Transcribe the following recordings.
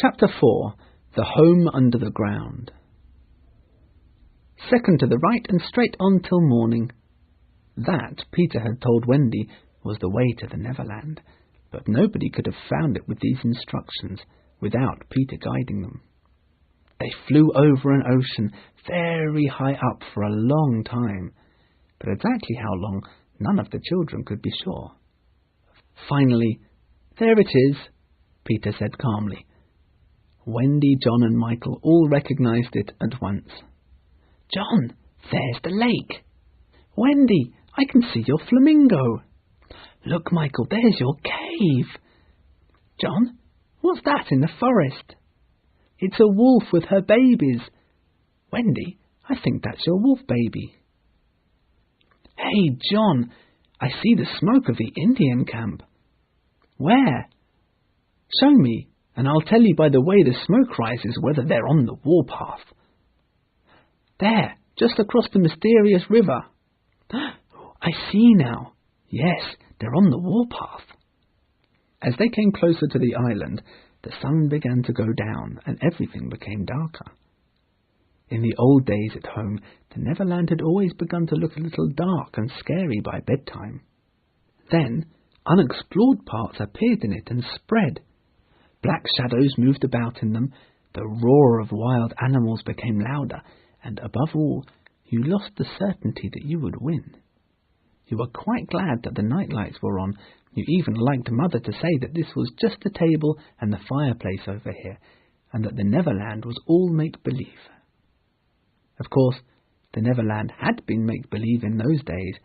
Chapter 4. The Home Under the Ground. Second to the right and straight on till morning. That, Peter had told Wendy, was the way to the Neverland, but nobody could have found it with these instructions without Peter guiding them. They flew over an ocean very high up for a long time, but exactly how long none of the children could be sure. Finally, "There it is," Peter said calmly. Wendy, John and Michael all recognized it at once. "John, there's the lake." "Wendy, I can see your flamingo." "Look, Michael, there's your cave." "John, what's that in the forest?" "It's a wolf with her babies." "Wendy, I think that's your wolf baby." "Hey, John, I see the smoke of the Indian camp." "Where?" "Show me, and I'll tell you by the way the smoke rises whether they're on the warpath." "There, just across the mysterious river." "I see now. Yes, they're on the warpath." As they came closer to the island, the sun began to go down, and everything became darker. In the old days at home, the Neverland had always begun to look a little dark and scary by bedtime. Then, unexplored parts appeared in it and spread. Black shadows moved about in them, the roar of wild animals became louder, and above all, you lost the certainty that you would win. You were quite glad that the night lights were on. You even liked Mother to say that this was just the table and the fireplace over here, and that the Neverland was all make-believe. Of course, the Neverland had been make-believe in those days,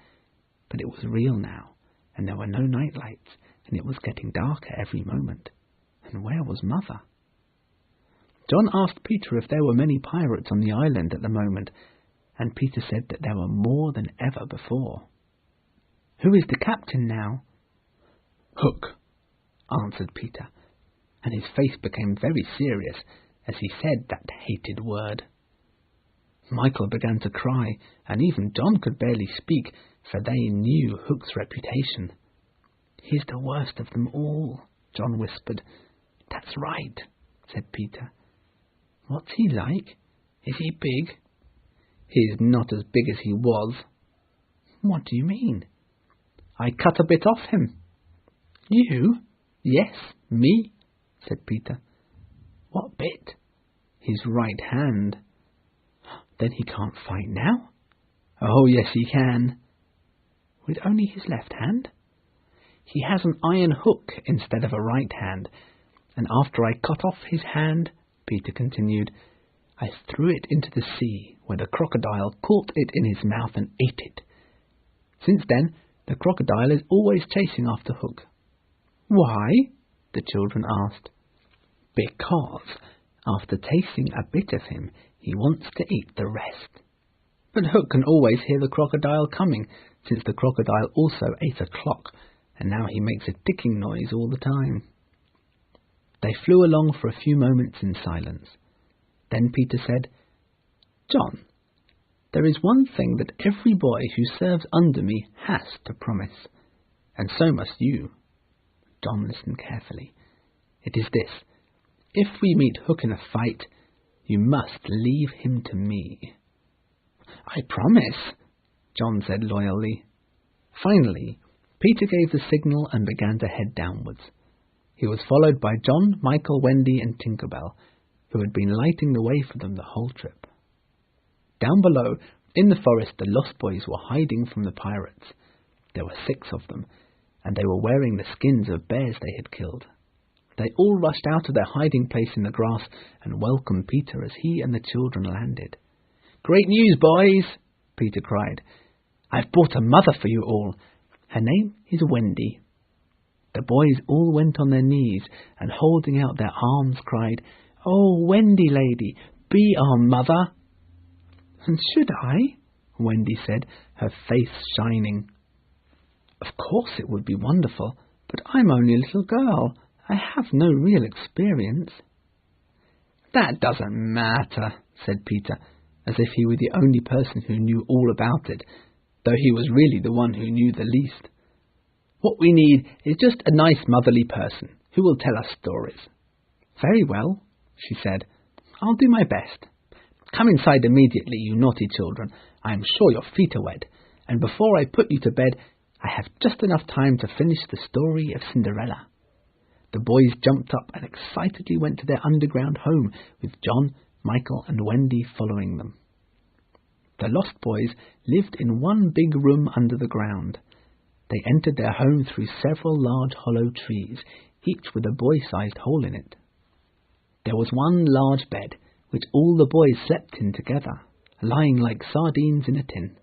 but it was real now, and there were no night lights, and it was getting darker every moment. And where was Mother? John asked Peter if there were many pirates on the island at the moment, and Peter said that there were more than ever before. "Who is the captain now?" "Hook," answered Peter, and his face became very serious as he said that hated word. Michael began to cry, and even John could barely speak, for they knew Hook's reputation. "He's the worst of them all," John whispered. "That's right," said Peter. "What's he like? Is he big?" "He's not as big as he was." "What do you mean?" "I cut a bit off him." "You?" "Yes, me," said Peter. "What bit?" "His right hand." "Then he can't fight now?" "Oh, yes, he can." "With only his left hand?" "He has an iron hook instead of a right hand, and after I cut off his hand," Peter continued, "I threw it into the sea, where the crocodile caught it in his mouth and ate it. Since then, the crocodile is always chasing after Hook." "Why?" the children asked. "Because, after tasting a bit of him, he wants to eat the rest." But Hook can always hear the crocodile coming, since the crocodile also ate a clock, and now he makes a ticking noise all the time. They flew along for a few moments in silence. Then Peter said, "John, there is one thing that every boy who serves under me has to promise, and so must you." John listened carefully. "It is this: if we meet Hook in a fight, you must leave him to me." "I promise," John said loyally. Finally, Peter gave the signal and began to head downwards. He was followed by John, Michael, Wendy, and Tinker Bell, who had been lighting the way for them the whole trip. Down below, in the forest, the Lost Boys were hiding from the pirates. There were 6 of them, and they were wearing the skins of bears they had killed. They all rushed out of their hiding place in the grass and welcomed Peter as he and the children landed. "Great news, boys!" Peter cried. "I've brought a mother for you all. Her name is Wendy." The boys all went on their knees and, holding out their arms, cried, "Oh, Wendy lady, be our mother." "And should I?" Wendy said, her face shining. "Of course it would be wonderful, but I'm only a little girl. I have no real experience." "That doesn't matter," said Peter, as if he were the only person who knew all about it, though he was really the one who knew the least. "What we need is just a nice motherly person who will tell us stories." "Very well," she said. "I'll do my best. Come inside immediately, you naughty children. I am sure your feet are wet, and before I put you to bed, I have just enough time to finish the story of Cinderella." The boys jumped up and excitedly went to their underground home, with John, Michael, and Wendy following them. The lost boys lived in one big room under the ground. They entered their home through several large hollow trees, each with a boy-sized hole in it. There was one large bed, which all the boys slept in together, lying like sardines in a tin.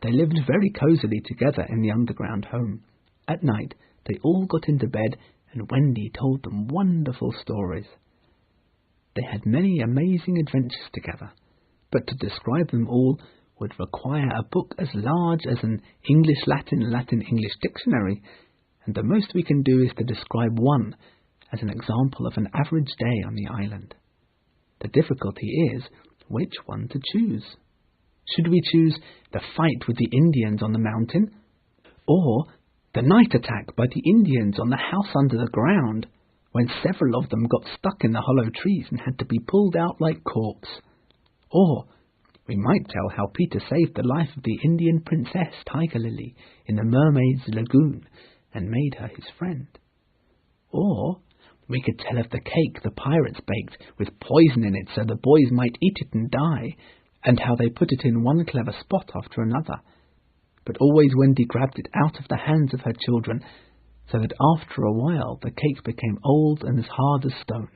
They lived very cosily together in the underground home. At night, they all got into bed, and Wendy told them wonderful stories. They had many amazing adventures together, but to describe them all would require a book as large as an English-Latin, Latin-English dictionary, and the most we can do is to describe one as an example of an average day on the island. The difficulty is which one to choose. Should we choose the fight with the Indians on the mountain, or the night attack by the Indians on the house under the ground, when several of them got stuck in the hollow trees and had to be pulled out like corks? Or we might tell how Peter saved the life of the Indian princess Tiger Lily in the Mermaid's Lagoon and made her his friend. Or we could tell of the cake the pirates baked with poison in it so the boys might eat it and die, and how they put it in one clever spot after another. But always Wendy grabbed it out of the hands of her children, so that after a while the cake became old and as hard as stone,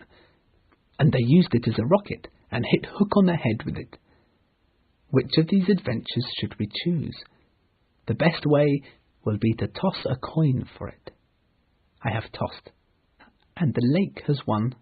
and they used it as a rocket and hit Hook on the head with it. Which of these adventures should we choose? The best way will be to toss a coin for it. I have tossed, and the lake has won